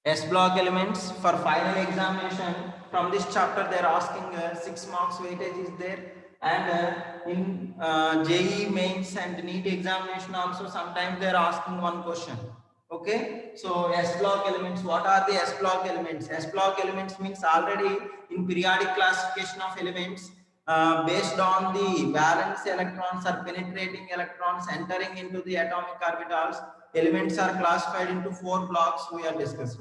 S block elements for final examination. From this chapter they are asking 6 marks weightage is there, and in JEE mains and NEET examination also sometimes they are asking one question. Okay, so S block elements, what are the S block elements? S block elements means already in periodic classification of elements, based on the valence electrons or penetrating electrons entering into the atomic orbitals, elements are classified into 4 blocks we are discussed,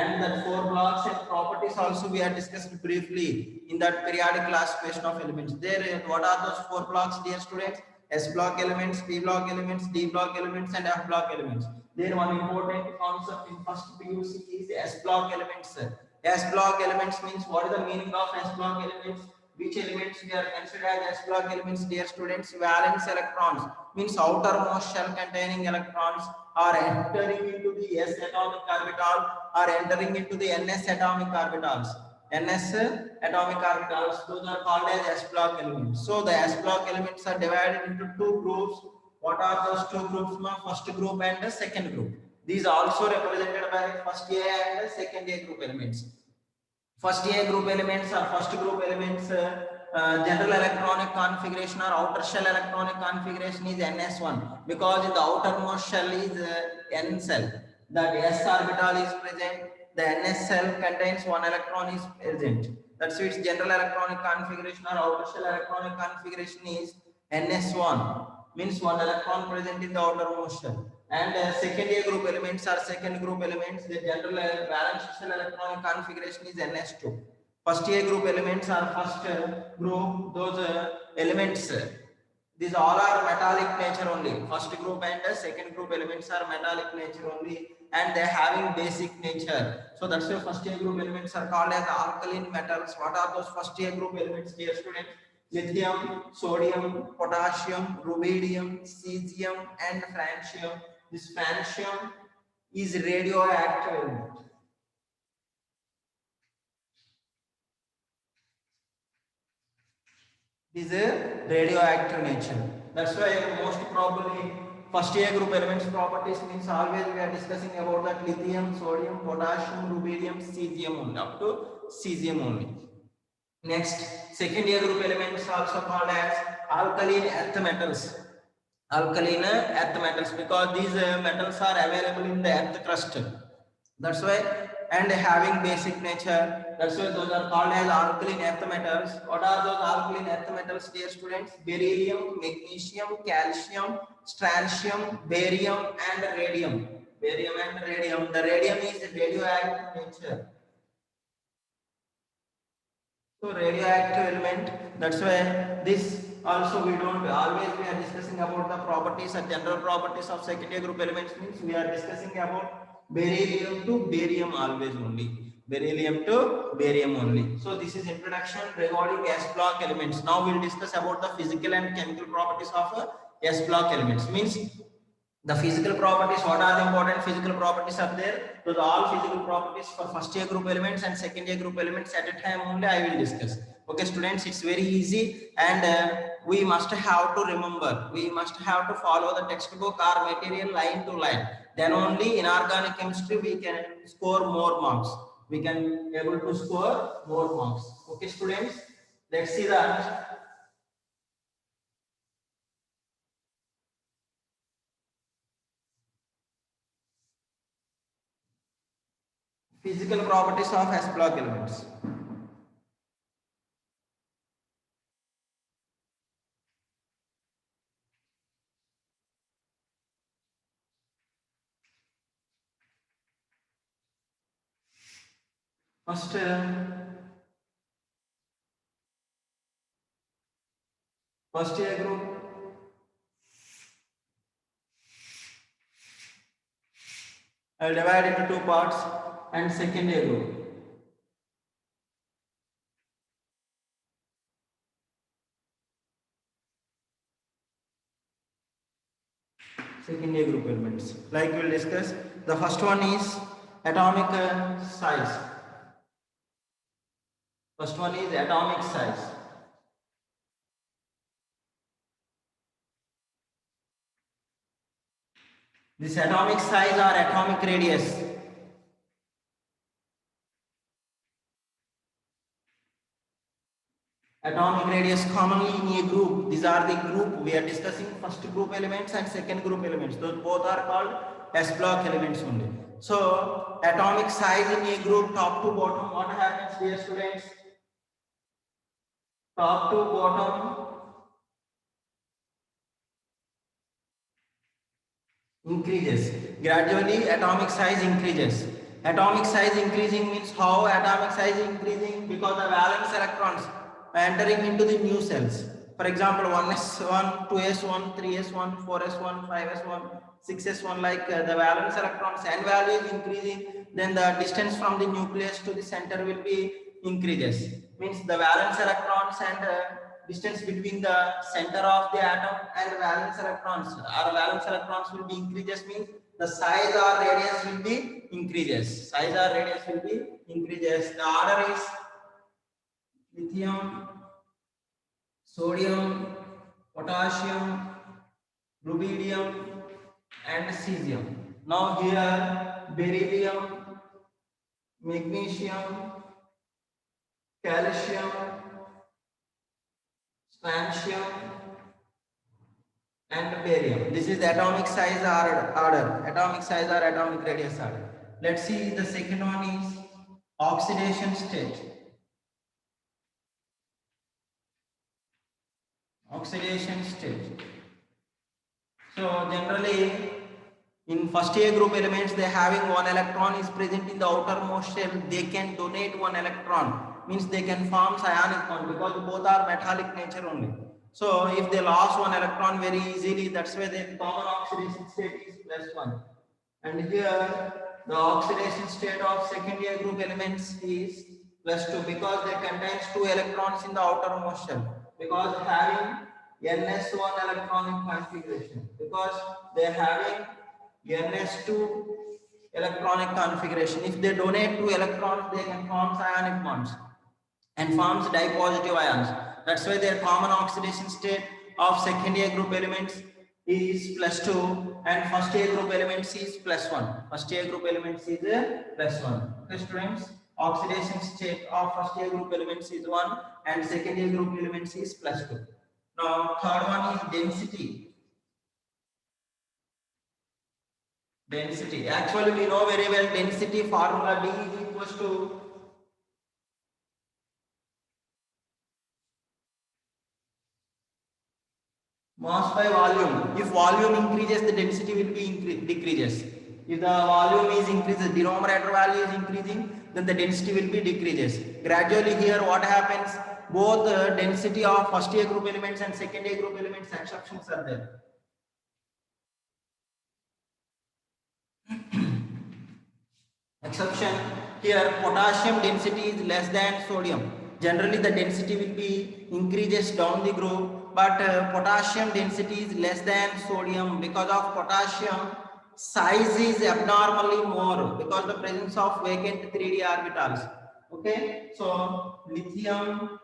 and that 4 blocks and properties also we are discussed briefly in that periodic classification of elements. There, what are those 4 blocks, dear students? S block elements, P block elements, D block elements, and F block elements. There one important concept in first PUC is S block elements. S block elements means, what is the meaning of S block elements? Which elements we are considered as S block elements, dear students? Valence electrons means outermost shell containing electrons are entering into the S atomic orbital or entering into the NS atomic orbitals. NS atomic orbitals, those are called as S block elements. So the S block elements are divided into 2 groups. What are those 2 groups? First group and the second group. These are also represented by first A and second A group elements. First A group elements or first group elements, general electronic configuration or outer shell electronic configuration is NS1, because in the outermost shell is N cell. That S orbital is present, the NS cell contains 1 electron is present. That's its general electronic configuration or outer shell electronic configuration is NS1, means 1 electron present in the outermost shell. And second A group elements are second group elements, the general valence shell electronic configuration is NS2. First A group elements are first group, those elements, these all are metallic nature only. First group and second group elements are metallic nature only, and they having basic nature. So that's why first A group elements are called as alkaline metals. What are those first A group elements, dear students? Lithium, sodium, potassium, rubidium, cesium, and francium. This francium is radioactive element. It is a radioactive nature. That's why most probably first A group elements properties means always we are discussing about that lithium, sodium, potassium, rubidium, cesium only, up to cesium only. Next, second A group elements also called as alkaline earth metals. Alkaline earth metals, because these metals are available in the earth crust. That's why, and having basic nature. That's why those are called as alkaline earth metals. What are those alkaline earth metals, dear students? Beryllium, magnesium, calcium, strontium, barium, and radium. Barium and radium. The radium is radioactive nature. So radioactive element, that's why this also we don't always we are discussing about the properties or general properties of second A group elements, means we are discussing about beryllium to barium always only. Beryllium to barium only. So this is introduction regarding S block elements. Now we'll discuss about the physical and chemical properties of S block elements. Means the physical properties, what are the important physical properties are there? So the all physical properties for first A group elements and second A group elements at a time only I will discuss. Okay students, it's very easy, and we must have to remember, we must have to follow the textbook or material line to line. Then only in organic chemistry we can score more marks. We can able to score more marks. Okay students, let's see that. Physical properties of S block elements. First, first A group, I will divide into 2 parts, and second A group. Second A group elements. Like we will discuss, the first one is atomic size. First one is atomic size. This atomic size or atomic radius. Atomic radius commonly in a group. These are the group. We are discussing first group elements and second group elements. Those both are called S block elements only. So atomic size in a group, top to bottom, what happens, dear students? Top to bottom increases. Gradually atomic size increases. Atomic size increasing means how atomic size increasing? Because the valence electrons are entering into the new cells. For example, 1s1, 2s1, 3s1, 4s1, 5s1, 6s1, like the valence electrons n value is increasing, then the distance from the nucleus to the center will be increases. Means the valence electrons and distance between the center of the atom and valence electrons or valence electrons will be increases, means the size or radius will be increases. Size or radius will be increases. The order is lithium, sodium, potassium, rubidium and cesium. Now here beryllium, magnesium, calcium, strontium and barium. This is the atomic size order, atomic size or atomic radius order. Let's see, the second one is oxidation state. Oxidation state. So generally in first A group elements, they having one electron is present in the outermost shell, they can donate one electron, means they can form ionic bond because both are metallic nature only. So if they lost one electron very easily, that's why the common oxidation state is +1. And here the oxidation state of second A group elements is +2 because they contains 2 electrons in the outermost shell, because having ns1 electronic configuration, because they are having ns2 electronic configuration. If they donate 2 electrons, they can form ionic bonds and forms dipositive ions. That's why their common oxidation state of second A group elements is +2 and first A group elements is +1. First A group elements is +1. Okay, students, oxidation state of first A group elements is 1 and second A group elements is +2. Now third one is density. Density. Actually, we know very well density formula D is equals to mass by volume. If volume increases, the density will be decreases. If the volume is increases, denominator value is increasing, then the density will be decreases. Gradually here what happens? Both the density of first A group elements and second A group elements exceptions are there. Exception here, potassium density is less than sodium. Generally the density will be increases down the group, but potassium density is less than sodium because of potassium size is abnormally more because the presence of vacant 3d orbitals. Okay, so lithium,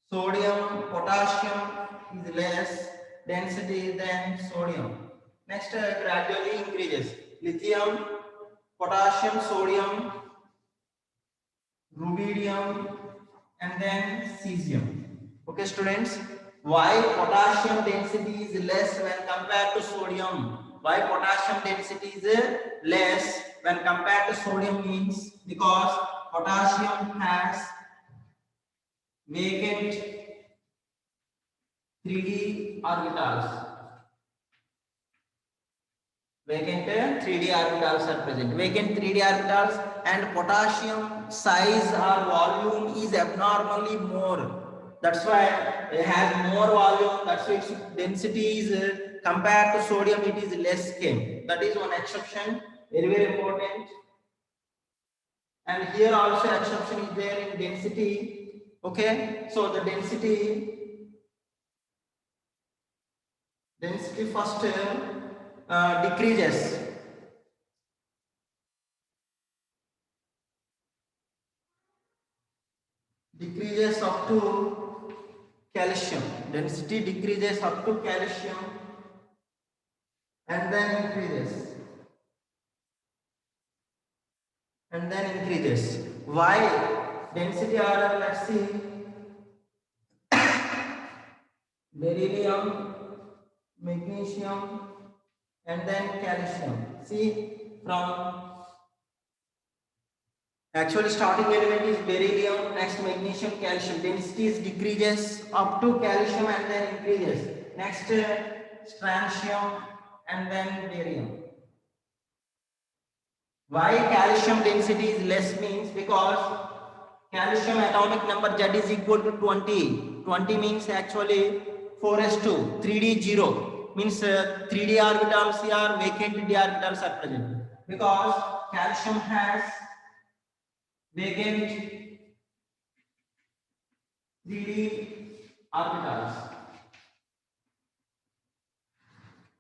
sodium, potassium is less density than sodium. Next gradually increases lithium, potassium, sodium, rubidium and then cesium. Okay students, why potassium density is less when compared to sodium? Why potassium density is less when compared to sodium means because potassium has vacant 3d orbitals. Vacant 3d orbitals are present. Vacant 3d orbitals and potassium size or volume is abnormally more. That's why it has more volume. That's why its density is compared to sodium, it is less K. That is one exception, very very important. And here also exception is there in density. Okay, so the density first decreases. Decreases up to calcium. Density decreases up to calcium and then increases. And then increases. Why? Density order, let's see. beryllium, magnesium, and then calcium. See, from actually starting element is beryllium, next magnesium, calcium. Densities decreases up to calcium and then increases. Next strontium and then barium. Why calcium density is less means because calcium atomic number Z is equal to 20. 20 means actually 4s2, 3d 0 means 3d orbitals are vacant, d orbitals are present because calcium has vacant 3d orbitals.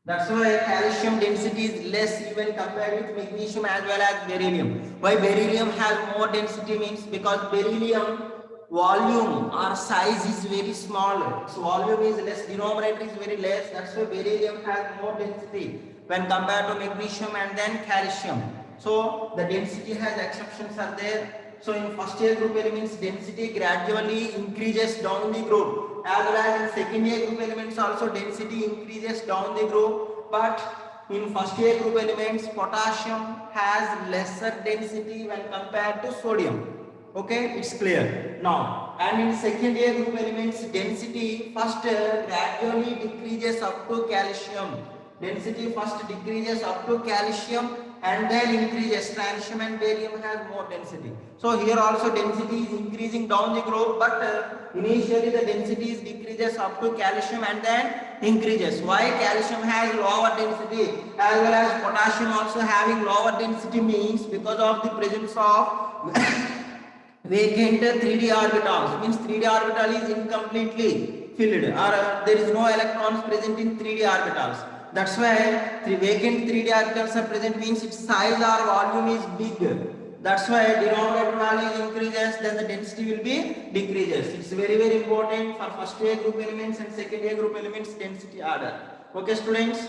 That's why calcium density is less even compared with magnesium as well as beryllium. Why beryllium has more density means because beryllium volume or size is very small. Its volume is less, denominator is very less. That's why beryllium has more density when compared to magnesium and then calcium. So the density has exceptions are there. So in first year group elements density gradually increases down the group, as well as in second year group elements also density increases down the group, but in first year group elements potassium has lesser density when compared to sodium. Okay, it's clear now. And in second year group elements density first gradually decreases up to calcium. Density first decreases up to calcium and then increases. Strontium and barium has more density. So here also density is increasing down the group, but initially the density is decreases up to calcium and then increases. Why calcium has lower density as well as potassium also having lower density means because of the presence of vacant 3d orbitals, means 3d orbital is incompletely filled or there is no electrons present in 3d orbitals. That's why the vacant 3d orbitals are present means its size or volume is big. That's why denominator value increases, then the density will be decreases. It's very important for first year group elements and second year group elements density order. Okay students,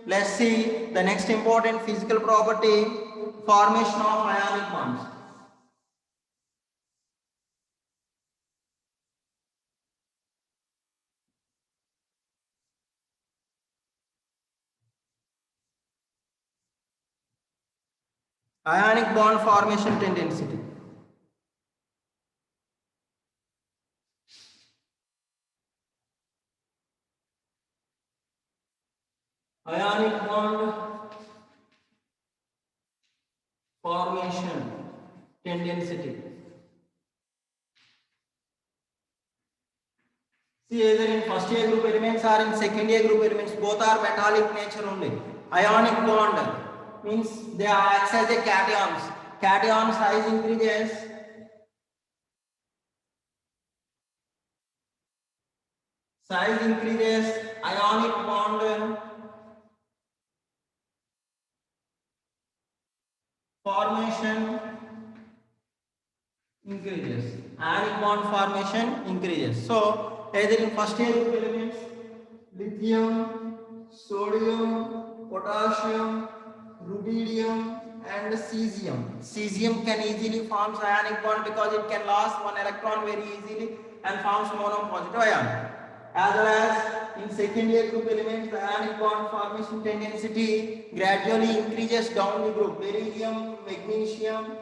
let's see the next important physical property, formation of ionic bonds. Ionic bond formation tendency. Ionic bond formation tendency. See, either in first year group elements or in second year group elements, both are metallic nature only. Ionic bond means they act as a cations. Cation size increases. Size increases. Ionic bond formation increases. Ionic bond formation increases. So either in first year group elements, lithium, sodium, potassium, rubidium and cesium. Cesium can easily form ionic bond because it can lose one electron very easily and forms monopositive ion. As well as in second year group elements, the ionic bond formation tendency gradually increases down the group. Beryllium, magnesium,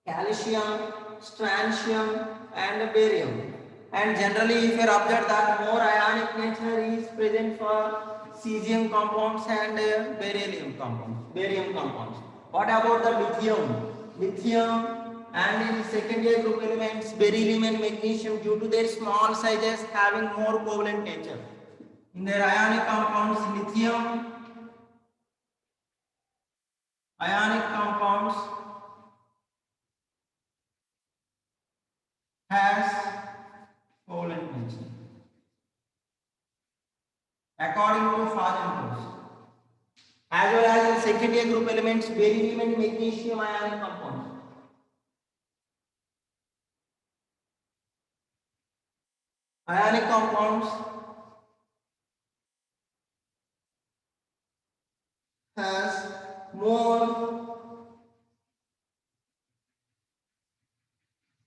calcium, strontium and barium. And generally if you observe that more ionic nature is present for cesium compounds and beryllium compounds, barium compounds. What about the lithium? Lithium and in second year group elements beryllium and magnesium due to their small sizes having more covalent nature. In their ionic compounds ionic compounds has covalent nature. According to Fajr, as well as in second year group elements, beryllium and magnesium ionic compounds. Ionic compounds has more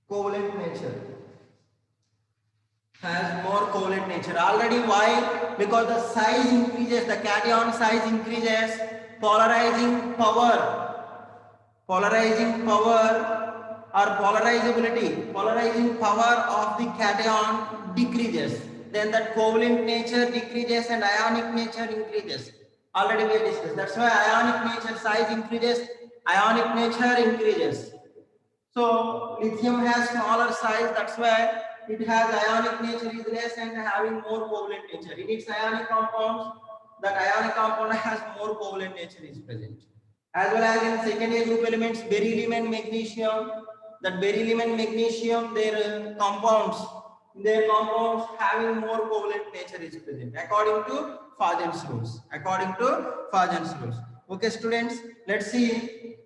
covalent nature. has more covalent nature. Already why? Because the size increases, the cation size increases, polarizing power or polarizing power of the cation decreases. Then that covalent nature decreases and ionic nature increases. Already we discussed. That's why ionic nature size increases, ionic nature increases. So lithium has smaller size, that's why it has ionic nature is less and having more covalent nature. In its ionic compounds, that ionic compound has more covalent nature is present. As well as in secondary group elements, beryllium and magnesium, that beryllium and magnesium, their compounds having more covalent nature is present according to Fagen's rules. Okay, students, let's see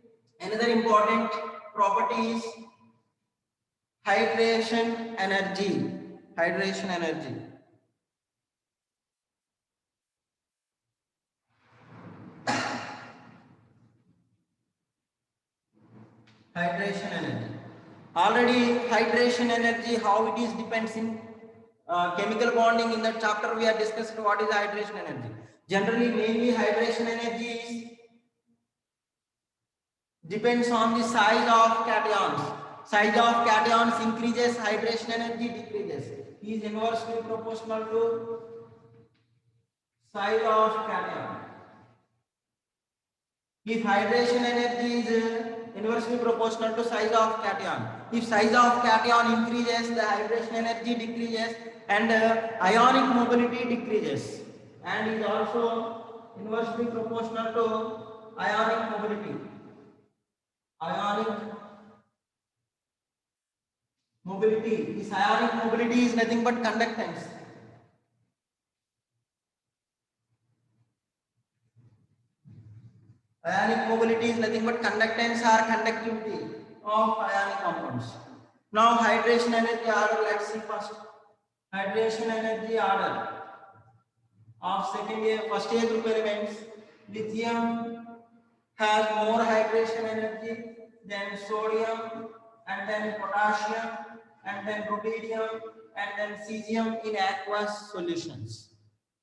another important property is hydration energy. Hydration energy. Hydration energy. Already hydration energy, how it is depends in chemical bonding. In that chapter we are discussing what is hydration energy. Generally, mainly hydration energy is depends on the size of cations. Size of cations increases, hydration energy decreases. Is inversely proportional to size of cation. If hydration energy is inversely proportional to size of cation, if size of cation increases, the hydration energy decreases and ionic mobility decreases, and is also inversely proportional to ionic mobility. Ionic mobility. This ionic mobility is nothing but conductance. Ionic mobility is nothing but conductance or conductivity of ionic compounds. Now hydration energy order, let's see first. Hydration energy order of first year group elements. Lithium has more hydration energy than sodium, and then potassium, and then rubidium, and then cesium in aqueous solutions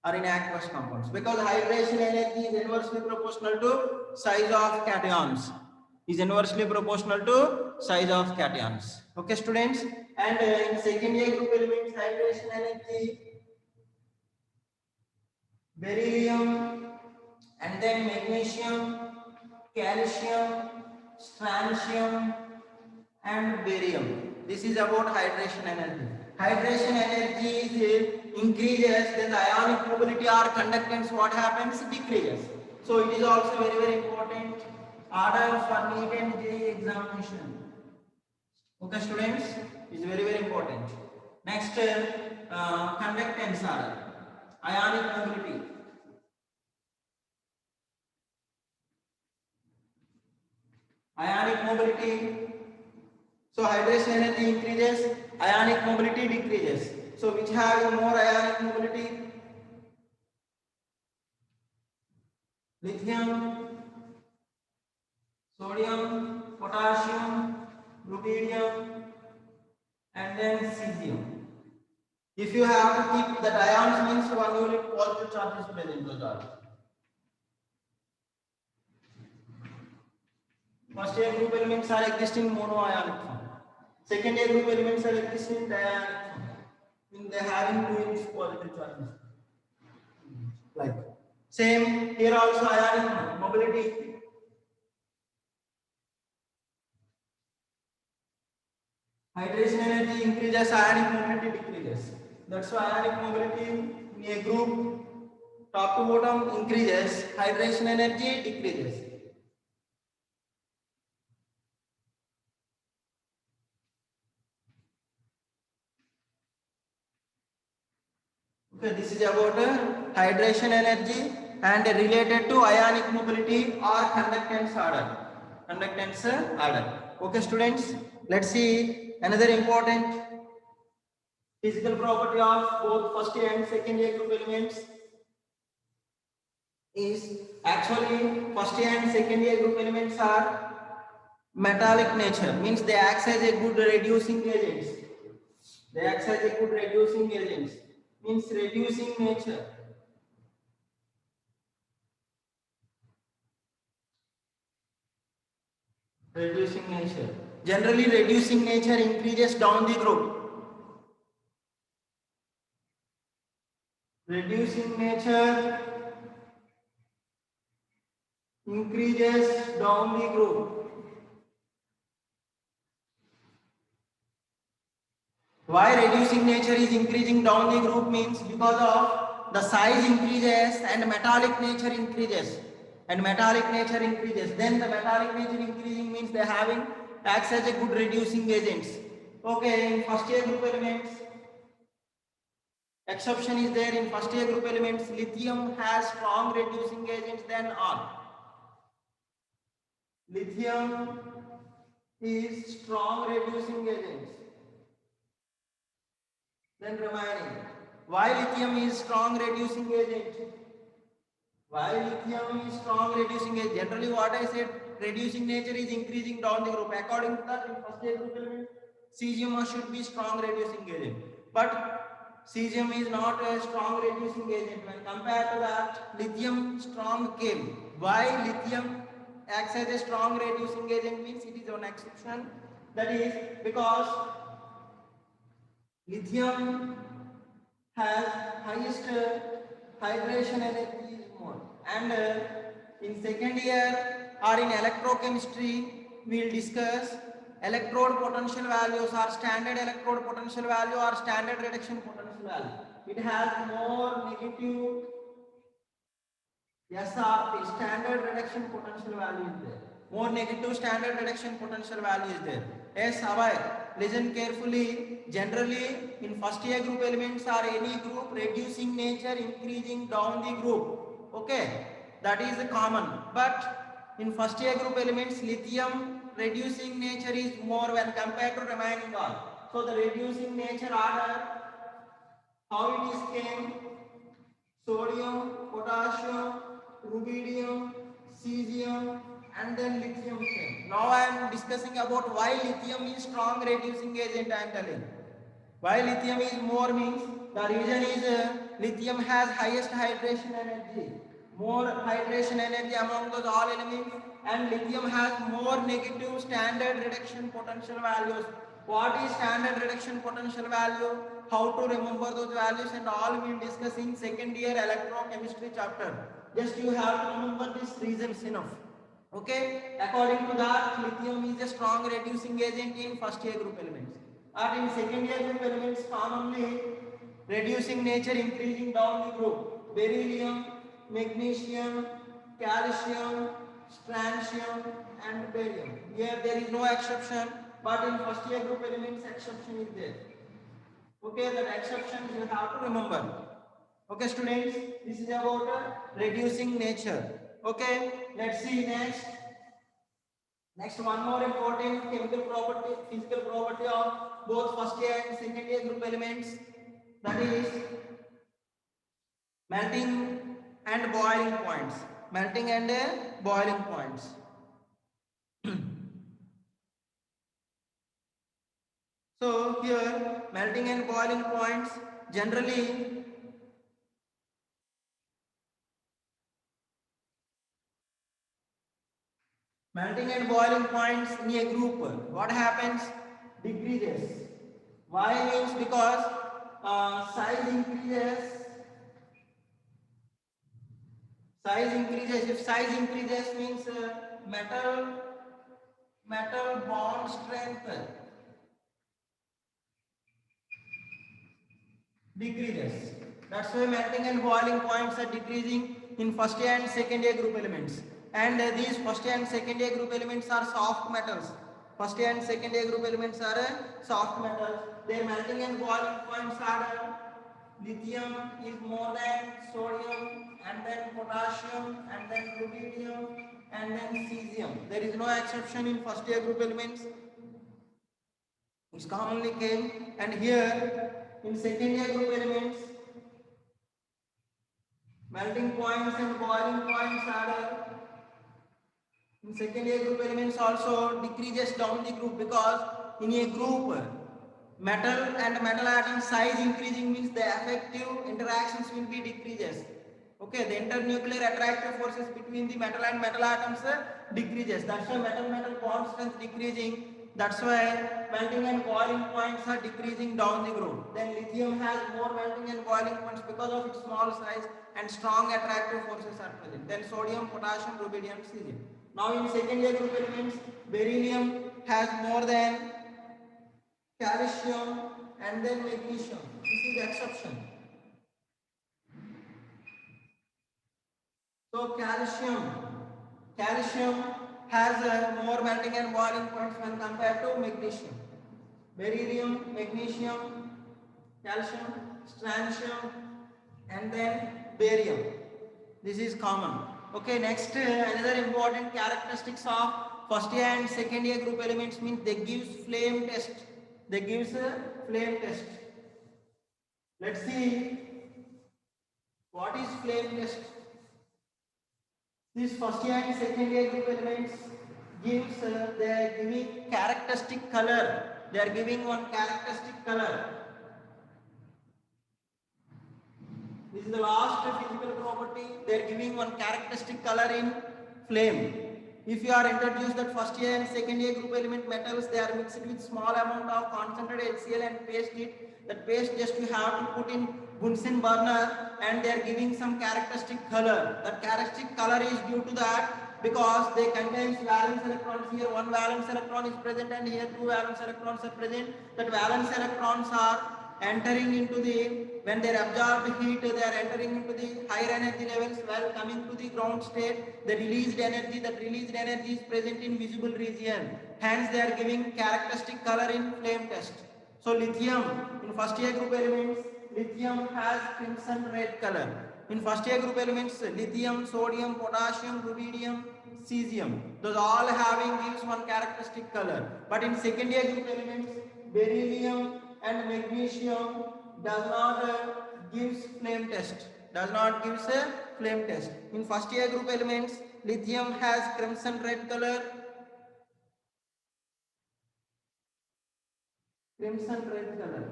or in aqueous compounds, because hydration energy is inversely proportional to size of cations. Okay, students, and in second year group elements, hydration energy, beryllium, and then magnesium, calcium, strontium, and barium. This is about hydration energy. Hydration energy is increases, then the ionic mobility or conductance, what happens? Decreases. So it is also very, very important order for NEET and JEE examination. Okay, students, is very, very important. Next, conductance order, ionic mobility. Ionic mobility. So hydration energy increases, ionic mobility decreases. So which have more ionic mobility? Lithium, sodium, potassium, rubidium, and then cesium. If you have to keep the ions, means 1 unit positive charge is present in those ions. First year group elements are existing in monoionic form. Second year group elements are existing in diionic form. Means they having 2 units positive charges. Like same here also ionic mobility. Hydration energy increases, ionic mobility decreases. That's why ionic mobility in a group top to bottom increases, hydration energy decreases. Okay, this is about hydration energy and related to ionic mobility or conductance order. Okay, students, let's see another important physical property of both first year and second year group elements is actually first year and second year group elements are metallic nature, means they act as a good reducing agents. They act as a good reducing agents. Means reducing nature. Reducing nature. Generally, reducing nature increases down the group. Reducing nature increases down the group. Why reducing nature is increasing down the group means because of the size increases and metallic nature increases. And metallic nature increases. Then the metallic nature increasing means they having acts as a good reducing agents. Okay, in first year group elements, exception is there in first year group elements. Lithium has strong reducing agents than all. Lithium is strong reducing agents. Then remaining. Why lithium is strong reducing agent? Why lithium is strong reducing agent? Generally what I said, reducing nature is increasing down the group. According to that, in first year group element, cesium should be strong reducing agent. But cesium is not a strong reducing agent. When compared to that, lithium strong came. Why lithium acts as a strong reducing agent means it is an exception. That is because lithium has highest hydration energy is more. And in second year or in electrochemistry, we will discuss electrode potential values or standard electrode potential value or standard reduction potential value. It has more negative. Yes, the standard reduction potential value is there. More negative standard reduction potential value is there. Yes, aware. Listen carefully. Generally, in first year group elements or any group, reducing nature, increasing down the group. Okay, that is common. But in first year group elements, lithium reducing nature is more when compared to remaining all. So the reducing nature order, how it is came? Sodium, potassium, rubidium, cesium, and then lithium came. Now I am discussing about why lithium is strong reducing agent. I am telling. Why lithium is more means the reason is lithium has highest hydration energy, more hydration energy among those all elements, and lithium has more negative standard reduction potential values. What is standard reduction potential value? How to remember those values and all we will discuss in second year electrochemistry chapter. Just you have to remember these reasons enough. Okay, according to that, lithium is a strong reducing agent in first year group elements. And in second year group elements, commonly reducing nature, increasing down the group. Beryllium, magnesium, calcium, strontium, and barium. Here there is no exception, but in first year group elements, exception is there. Okay, that exception you have to remember. Okay, students, this is about reducing nature. Okay, let's see next. Next, one more important chemical property, physical property of both first year and second year group elements, that is melting and boiling points. Melting and boiling points. So here, melting and boiling points generally melting and boiling points in a group, what happens? Decreases. Why means because size increases. Size increases. If size increases means metal bond strength decreases. That's why melting and boiling points are decreasing in first year and second year group elements. And these first year and second year group elements are soft metals. First year and second year group elements are soft metals. Their melting and boiling points are lithium is more than sodium, and then potassium, and then rubidium, and then cesium. There is no exception in first year group elements. It's commonly came, and here in second year group elements, melting points and boiling points are in second year group elements also decreases down the group, because in a group metal and metal atom size increasing means the effective interactions will be decreases. Okay, the internuclear attractive forces between the metal and metal atoms decreases. That's why metal bond strength decreasing. That's why melting and boiling points are decreasing down the road. Then lithium has more melting and boiling points because of its small size and strong attractive forces are present. Then sodium, potassium, rubidium, cesium. Now in second year group elements, beryllium has more than calcium and then magnesium. This is the exception. So calcium has more melting and boiling points when compared to magnesium. Beryllium, magnesium, calcium, strontium, and then barium. This is common. Okay, next another important characteristics of first year and second year group elements means they gives flame test. They gives a flame test. Let's see what is flame test. This first year and second year group elements gives they are giving characteristic color. They are giving one characteristic color. This is the last physical property. They are giving one characteristic color in flame. If you are introduced that first year and second year group element metals, they are mixed with small amount of concentrated HCl and paste it. That paste just you have to put in Bunsen burner and they are giving some characteristic color. That characteristic color is due to that because they contains valence electrons. Here one valence electron is present and here two valence electrons are present. That valence electrons are entering into the, when they are absorbed heat, they are entering into the higher energy levels. While coming to the ground state, the released energy, that released energy is present in visible region. Hence they are giving characteristic color in flame test. So lithium in first year group elements, lithium has crimson red color. In first year group elements, lithium, sodium, potassium, rubidium, cesium, those all having gives one characteristic color. But in second year group elements, beryllium and magnesium does not gives flame test. Does not gives a flame test. In first year group elements, lithium has crimson red color. Crimson red color.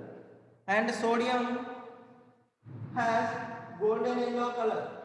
And sodium has golden yellow color.